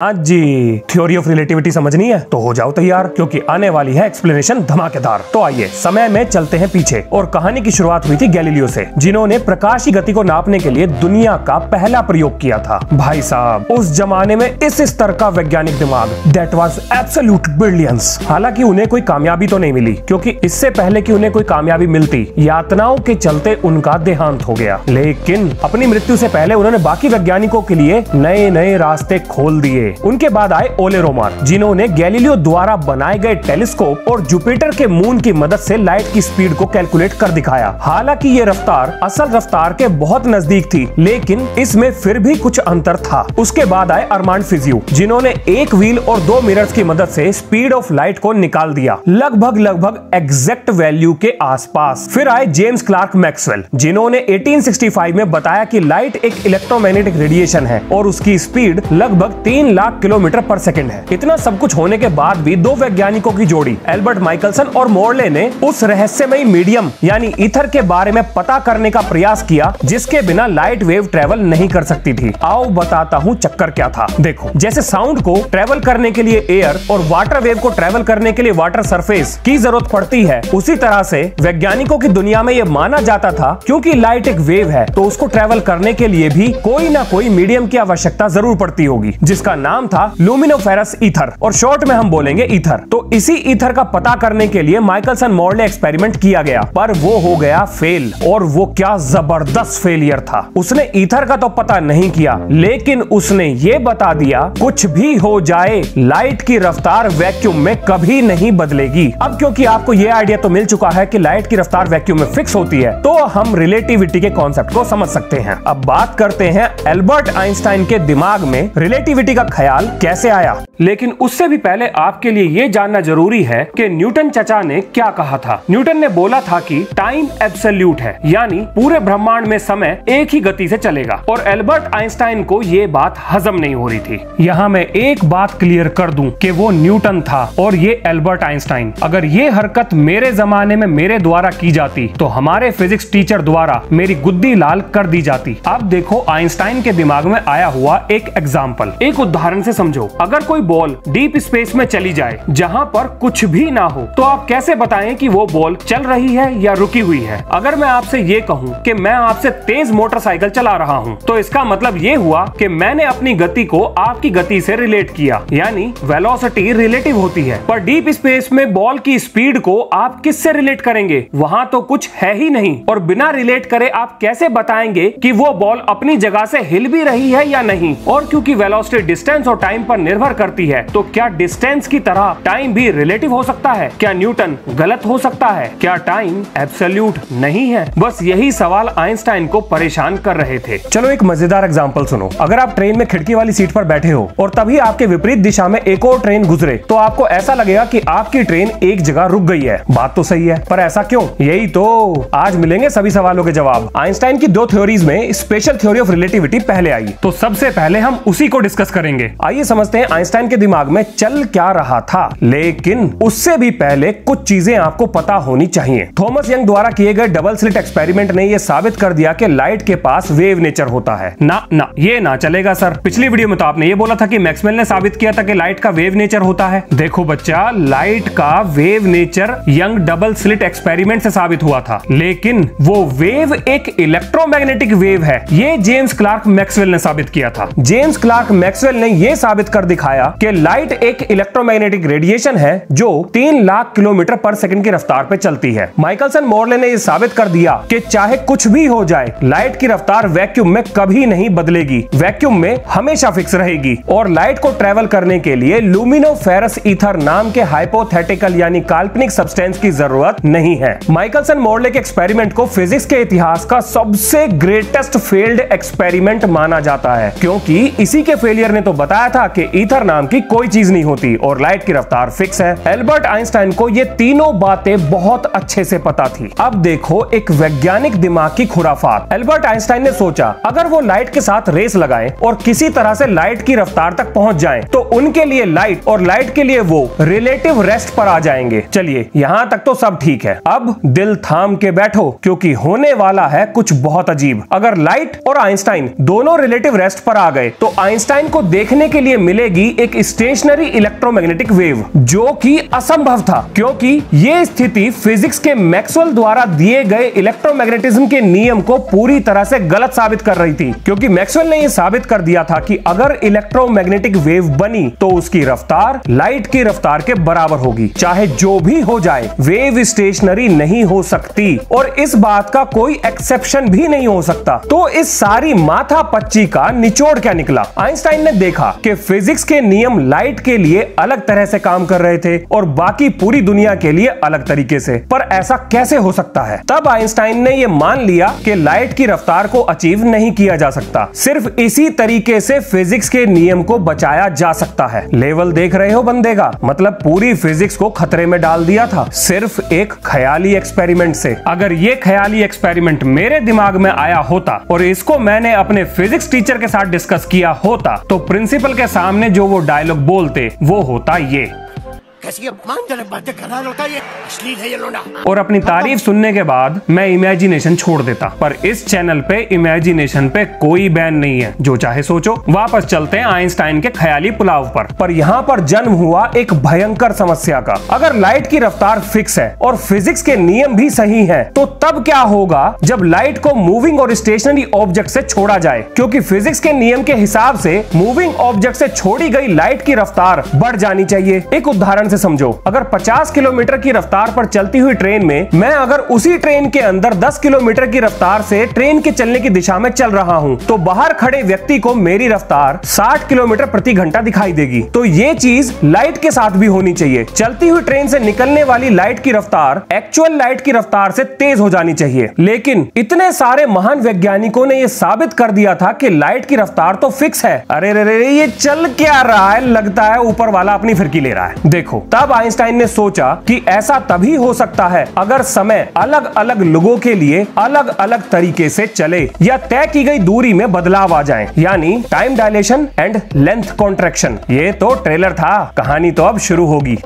आज जी theory of relativity समझनी है तो हो जाओ तैयार, क्योंकि आने वाली है एक्सप्लेनेशन धमाकेदार। तो आइए समय में चलते हैं पीछे और कहानी की शुरुआत हुई थी गैलीलियो से, जिन्होंने प्रकाश की गति को नापने के लिए दुनिया का पहला प्रयोग किया था। भाई साहब, उस जमाने में इस स्तर का वैज्ञानिक दिमाग, दैट वाज एब्सोल्यूट ब्रिलियंस। हालांकि उन्हें कोई कामयाबी तो नहीं मिली, क्योंकि इससे पहले कि उन्हें कोई कामयाबी मिलती, यातनाओं के चलते उनका देहांत हो गया। लेकिन अपनी मृत्यु से पहले उन्होंने बाकी वैज्ञानिकों के लिए नए नए रास्ते खोल दिए। उनके बाद आए ओले रोमर, जिन्होंने गैलीलियो द्वारा बनाए गए टेलीस्कोप और जुपिटर के मून की मदद से लाइट की स्पीड को कैलकुलेट कर दिखाया। हालांकि ये रफ्तार असल रफ्तार के बहुत नजदीक थी, लेकिन इसमें फिर भी कुछ अंतर था। उसके बाद आए अरमांड फिजियो, जिन्होंने एक व्हील और दो मिरर्स की मदद से स्पीड ऑफ लाइट को निकाल दिया, लगभग एग्जैक्ट वैल्यू के आसपास। फिर आए जेम्स क्लार्क मैक्सवेल, जिन्होंने 1865 में बताया कि लाइट एक इलेक्ट्रोमैग्नेटिक रेडिएशन है और उसकी स्पीड लगभग 3 लाख किलोमीटर पर सेकंड है। इतना सब कुछ होने के बाद भी दो वैज्ञानिकों की जोड़ी एल्बर्ट माइकलसन और मोरले ने उस रहस्यमयी मीडियम यानी ईथर के बारे में पता करने का प्रयास किया, जिसके बिना लाइट वेव ट्रेवल नहीं कर सकती थी। आओ बताता हूँ चक्कर क्या था। देखो, जैसे साउंड को ट्रेवल करने के लिए एयर और वाटर वेव को ट्रेवल करने के लिए वाटर सरफेस की जरूरत पड़ती है, उसी तरह से वैज्ञानिकों की दुनिया में यह माना जाता था क्योंकि लाइट एक वेव है तो उसको ट्रेवल करने के लिए भी कोई ना कोई मीडियम की आवश्यकता जरूर पड़ती होगी, जिसका नाम था लुमिनोफेरस ईथर, और शॉर्ट में हम बोलेंगे ईथर। तो इसी ईथर का पता करने के लिए माइकलसन मोरले एक्सपेरिमेंट किया गया, पर वो हो गया फेल। और वो क्या जबरदस्त फेलियर था। उसने ईथर का तो पता नहीं किया, लेकिन उसने ये बता दिया कुछ भी हो जाए लाइट की रफ्तार वैक्यूम में कभी नहीं बदलेगी। अब क्योंकि आपको ये आइडिया तो मिल चुका है कि लाइट की रफ्तार वैक्यूम में फिक्स होती है, तो हम रिलेटिविटी के कॉन्सेप्ट को समझ सकते हैं। अब बात करते हैं एल्बर्ट आइंस्टाइन के दिमाग में रिलेटिविटी का ख्याल कैसे आया। लेकिन उससे भी पहले आपके लिए यह जानना जरूरी है कि न्यूटन चचा ने क्या कहा था। न्यूटन ने बोला था कि टाइम एब्सोल्यूट है, यानी पूरे ब्रह्मांड में समय एक ही गति से चलेगा, और एल्बर्ट आइंस्टाइन को यह बात हजम नहीं हो रही थी। यहाँ मैं एक बात क्लियर कर दूं कि वो न्यूटन था और ये एल्बर्ट आइंस्टाइन। अगर ये हरकत मेरे जमाने में मेरे द्वारा की जाती तो हमारे फिजिक्स टीचर द्वारा मेरी गुद्दी लाल कर दी जाती। अब देखो आइंस्टाइन के दिमाग में आया हुआ एक एग्जाम्पल, एक उदाहरण से समझो। अगर कोई बॉल डीप स्पेस में चली जाए जहां पर कुछ भी ना हो, तो आप कैसे बताएं कि वो बॉल चल रही है या रुकी हुई है। अगर मैं आपसे ये कहूं कि मैं आपसे तेज मोटरसाइकिल चला रहा हूं, तो इसका मतलब ये हुआ कि मैंने अपनी गति को आपकी गति से रिलेट किया, यानी वेलोसिटी रिलेटिव होती है। पर डीप स्पेस में बॉल की स्पीड को आप किससे रिलेट करेंगे? वहां तो कुछ है ही नहीं, और बिना रिलेट करे आप कैसे बताएंगे कि वो बॉल अपनी जगह से हिल भी रही है या नहीं? और क्योंकि वेलोसिटी डिस्टेंस और टाइम पर निर्भर करती है, तो क्या डिस्टेंस की तरह टाइम भी रिलेटिव हो सकता है? क्या न्यूटन गलत हो सकता है? क्या टाइम एब्सोल्यूट नहीं है? बस यही सवाल आइंस्टाइन को परेशान कर रहे थे। चलो एक मजेदार एग्जांपल सुनो। अगर आप ट्रेन में खिड़की वाली सीट पर बैठे हो और तभी आपके विपरीत दिशा में एक और ट्रेन गुजरे, तो आपको ऐसा लगेगा कि आपकी ट्रेन एक जगह रुक गई है। बात तो सही है, पर ऐसा क्यों? यही तो आज मिलेंगे सभी सवालों के जवाब। आइंस्टाइन की दो थ्योरीज में स्पेशल थ्योरी ऑफ रिलेटिविटी पहले आई, तो सबसे पहले हम उसी को डिस्कस करेंगे। आइए समझते हैं आइंस्टाइन के दिमाग में चल क्या रहा था। लेकिन उससे भी पहले कुछ चीजें आपको पता होनी चाहिए। थॉमस यंग द्वारा किए गए डबल स्लिट एक्सपेरिमेंट ने यह साबित कर दिया कि लाइट के पास वेव नेचर होता है। ना ये ना चलेगा सर। पिछली वीडियो में तो आपने ये बोला था कि मैक्सवेल ने साबित किया था कि लाइट का वेव नेचर होता है। देखो बच्चा, लाइट का wave nature young double slit experiment से साबित हुआ था, लेकिन वो वेव एक इलेक्ट्रोमैग्नेटिक वेव है। ये जेम्स क्लार्क मैक्सवेल ने साबित किया था। जेम्स क्लार्क मैक्सवेल ने यह साबित कर दिखाया कि लाइट एक इलेक्ट्रोमैग्नेटिक रेडिएशन है जो 3 लाख किलोमीटर पर सेकंड की रफ्तार पे चलती है। माइकलसन मोरले ने यह साबित कर दिया कि चाहे कुछ भी हो जाए, लाइट की रफ्तार वैक्यूम में कभी नहीं बदलेगी, वैक्यूम में हमेशा फिक्स रहेगी। और लाइट को ट्रेवल करने के लिए लुमिनोफेरस ईथर नाम के हाइपोथेटिकल यानी काल्पनिक सब्सटेंस की जरूरत नहीं है। माइकलसन मोरले के एक्सपेरिमेंट को फिजिक्स के इतिहास का सबसे ग्रेटेस्ट फेल्ड एक्सपेरिमेंट माना जाता है, क्योंकि इसी के फेलियर ने तो बताया था कि ईथर नाम की कोई चीज नहीं होती और लाइट की रफ्तार फिक्स है। एल्बर्ट आइंस्टाइन को ये तीनों बातें बहुत अच्छे से पता थी। अब देखो एक वैज्ञानिक दिमाग की खुराफात। एल्बर्ट आइंस्टाइन ने सोचा अगर वो लाइट के साथ रेस लगाएं और किसी तरह से लाइट की रफ्तार तक पहुंच जाएं, तो उनके लिए लाइट और लाइट के लिए वो रिलेटिव रेस्ट पर आ जाएंगे। चलिए यहां तक तो सब ठीक है। अब दिल थाम के बैठो, क्योंकि होने वाला है कुछ बहुत अजीब। अगर लाइट और आइंस्टाइन दोनों रिलेटिव रेस्ट पर आ गए, तो आइंस्टाइन को देख देखने के लिए मिलेगी एक स्टेशनरी इलेक्ट्रोमैग्नेटिक वेव, जो कि असंभव था क्योंकि ये स्थिति फिजिक्स के मैक्सवेल द्वारा दिए गए इलेक्ट्रोमैग्नेटिज्म के नियम को पूरी तरह से गलत साबित कर रही थी। क्योंकि मैक्सवेल ने यह साबित कर दिया था कि अगर इलेक्ट्रोमैग्नेटिक वेव बनी तो उसकी रफ्तार लाइट की रफ्तार के बराबर होगी। चाहे जो भी हो जाए, वेव स्टेशनरी नहीं हो सकती और इस बात का कोई एक्सेप्शन भी नहीं हो सकता। तो इस सारी माथा पच्ची का निचोड़ क्या निकला? आइंस्टाइन ने देखा कि फिजिक्स के नियम लाइट के लिए अलग तरह से काम कर रहे थे और बाकी पूरी दुनिया के लिए अलग तरीके से। पर ऐसा कैसे हो सकता है? तब आइंस्टाइन ने यह मान लिया कि लाइट की रफ्तार को अचीव नहीं किया जा सकता। सिर्फ इसी तरीके से फिजिक्स के नियम को बचाया जा सकता है। लेवल देख रहे हो बंदे का? मतलब पूरी फिजिक्स को खतरे में डाल दिया था सिर्फ एक ख्याली एक्सपेरिमेंट से। अगर ये ख्याली एक्सपेरिमेंट मेरे दिमाग में आया होता और इसको मैंने अपने फिजिक्स टीचर के साथ डिस्कस किया होता तो प्रिंसिपल के सामने जो वो डायलॉग बोलते वो होता ये, बातें कर होता है, अश्लील है ये लोना। और अपनी तारीफ सुनने के बाद मैं इमेजिनेशन छोड़ देता। पर इस चैनल पे इमेजिनेशन पे कोई बैन नहीं है, जो चाहे सोचो। वापस चलते हैं आइंस्टाइन के ख्याली पुलाव पर यहाँ पर जन्म हुआ एक भयंकर समस्या का। अगर लाइट की रफ्तार फिक्स है और फिजिक्स के नियम भी सही है, तो तब क्या होगा जब लाइट को मूविंग और स्टेशनरी ऑब्जेक्ट से छोड़ा जाए? क्योंकि फिजिक्स के नियम के हिसाब से मूविंग ऑब्जेक्ट से छोड़ी गई लाइट की रफ्तार बढ़ जानी चाहिए। एक उदाहरण से समझो, अगर 50 किलोमीटर की रफ्तार पर चलती हुई ट्रेन में मैं अगर उसी ट्रेन के अंदर 10 किलोमीटर की रफ्तार से ट्रेन के चलने की दिशा में चल रहा हूं, तो बाहर खड़े व्यक्ति को मेरी रफ्तार 60 किलोमीटर प्रति घंटा दिखाई देगी। तो ये चीज लाइट के साथ भी होनी चाहिए। चलती हुई ट्रेन से निकलने वाली लाइट की रफ्तार एक्चुअल लाइट की रफ्तार से तेज हो जानी चाहिए। लेकिन इतने सारे महान वैज्ञानिकों ने यह साबित कर दिया था कि लाइट की रफ्तार तो फिक्स है। अरे रे ये चल क्या रहा है? लगता है ऊपर वाला अपनी फिरकी ले रहा है। देखो, तब आइंस्टाइन ने सोचा कि ऐसा तभी हो सकता है अगर समय अलग अलग लोगों के लिए अलग अलग तरीके से चले या तय की गई दूरी में बदलाव आ जाए, यानी time dilation and length contraction. ये तो ट्रेलर था, कहानी तो अब शुरू होगी।